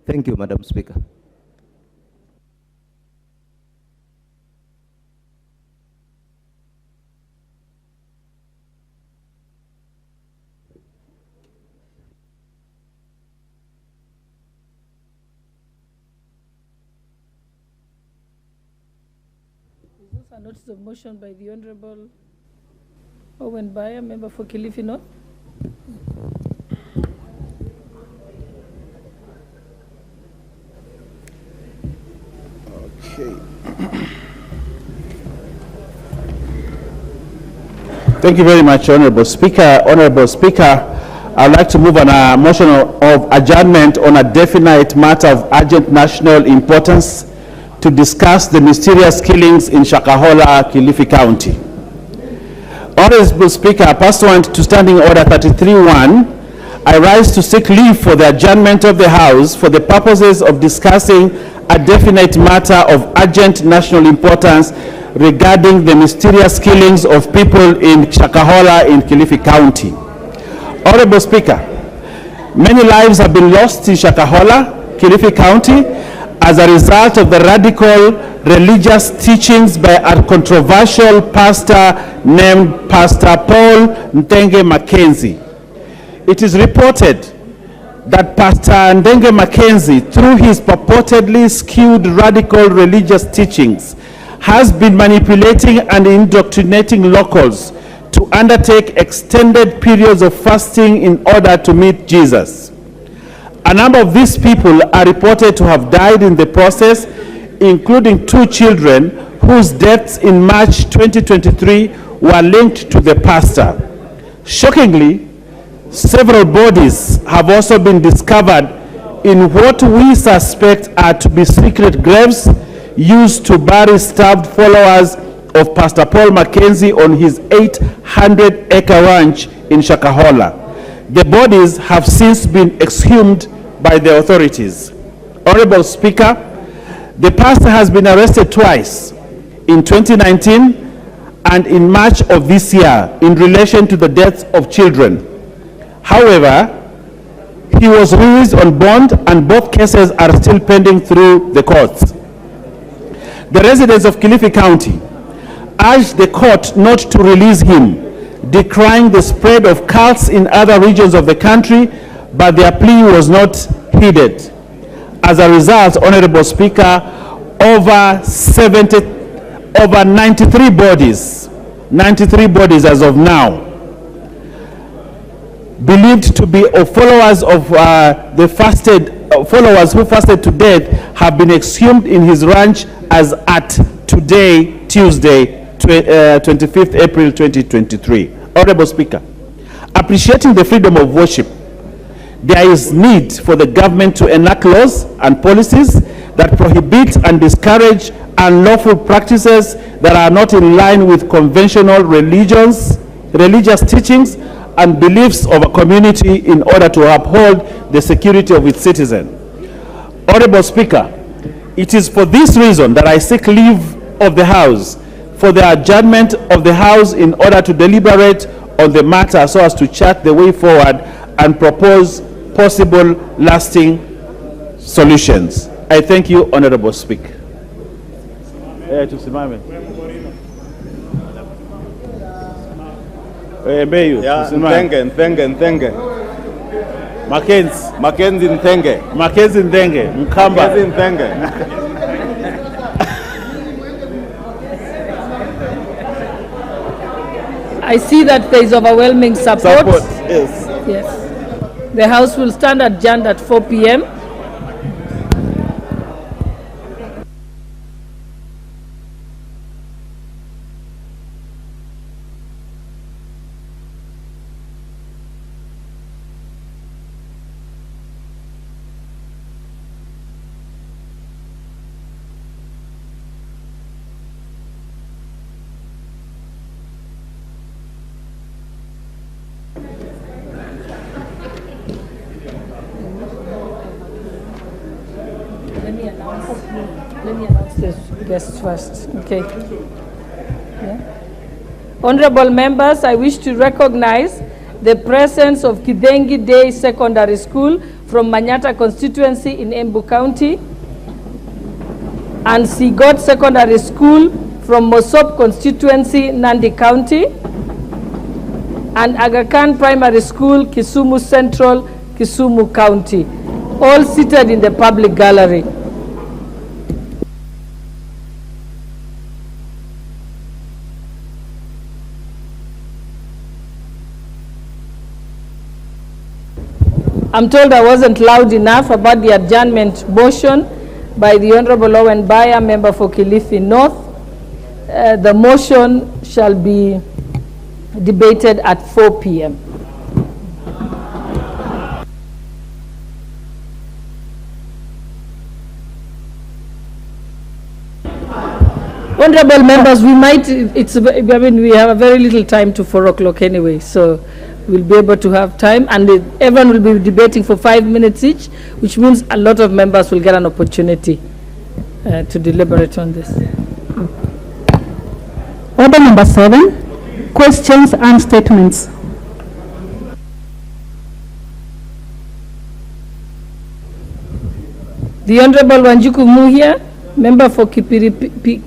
Thank you, Madam Speaker. Is this a notice of motion by the Honorable Owen Mbaya, member for Kilifi North? Okay. Thank you very much, Honorable Speaker. Honorable Speaker, I'd like to move on a motion of adjournment on a definite matter of urgent national importance to discuss the mysterious killings in Shakahola, Kilifi County. Honorable Speaker, pursuant to Standing Order 33-1, I rise to seek leave for the adjournment of the House for the purposes of discussing a definite matter of urgent national importance regarding the mysterious killings of people in Shakahola in Kilifi County. Honorable Speaker, many lives have been lost in Shakahola, Kilifi County, as a result of the radical religious teachings by a controversial pastor named Pastor Paul Ndenge Mackenzie. It is reported that Pastor Ndenge Mackenzie, through his purportedly skewed radical religious teachings, has been manipulating and indoctrinating locals to undertake extended periods of fasting in order to meet Jesus. A number of these people are reported to have died in the process, including 2 children whose deaths in March 2023 were linked to the pastor. Shockingly, several bodies have also been discovered in what we suspect are to be secret graves used to bury starved followers of Pastor Paul Mackenzie on his 800-acre ranch in Shakahola. The bodies have since been exhumed by the authorities. Honorable Speaker, the pastor has been arrested twice, in 2019 and in March of this year, in relation to the deaths of children. However, he was released on bond and both cases are still pending through the courts. The residents of Kilifi County urged the court not to release him, decrying the spread of cults in other regions of the country, but their plea was not heeded. As a result, Honorable Speaker, over 93 bodies as of now, believed to be followers of followers who fasted to death, have been exhumed in his ranch as at today, Tuesday, 25th April 2023. Honorable Speaker, appreciating the freedom of worship, there is need for the government to enact laws and policies that prohibit and discourage unlawful practices that are not in line with conventional religious teachings and beliefs of a community in order to uphold the security of its citizens. Honorable Speaker, it is for this reason that I seek leave of the House for the adjournment of the House in order to deliberate on the matter so as to chart the way forward and propose possible lasting solutions. I thank you, Honorable Speaker. Ntenge. Mackenzie Ntenge, Mkamba. I see that there is overwhelming support. Yes. Yes. The House will stand adjourned at 4 p.m. Let me announce the guests first. Okay. Yeah. Honorable members, I wish to recognize the presence of Kithengi Day Secondary School from Manyata constituency in Embu County, and Sigot Secondary School from Mosop constituency, Nandi County, and Aga Khan Primary School, Kisumu Central, Kisumu County, all seated in the public gallery. I'm told I wasn't loud enough about the adjournment motion by the Honorable Owen Mbaya, member for Kilifi North. The motion shall be debated at 4 p.m. Honorable members, we have a very little time to 4 o'clock anyway, so we'll be able to have time, and everyone will be debating for 5 minutes each, which means a lot of members will get an opportunity to deliberate on this. Order number 7, questions and statements. The Honorable Wanjiku Muhia, member for Kipiripi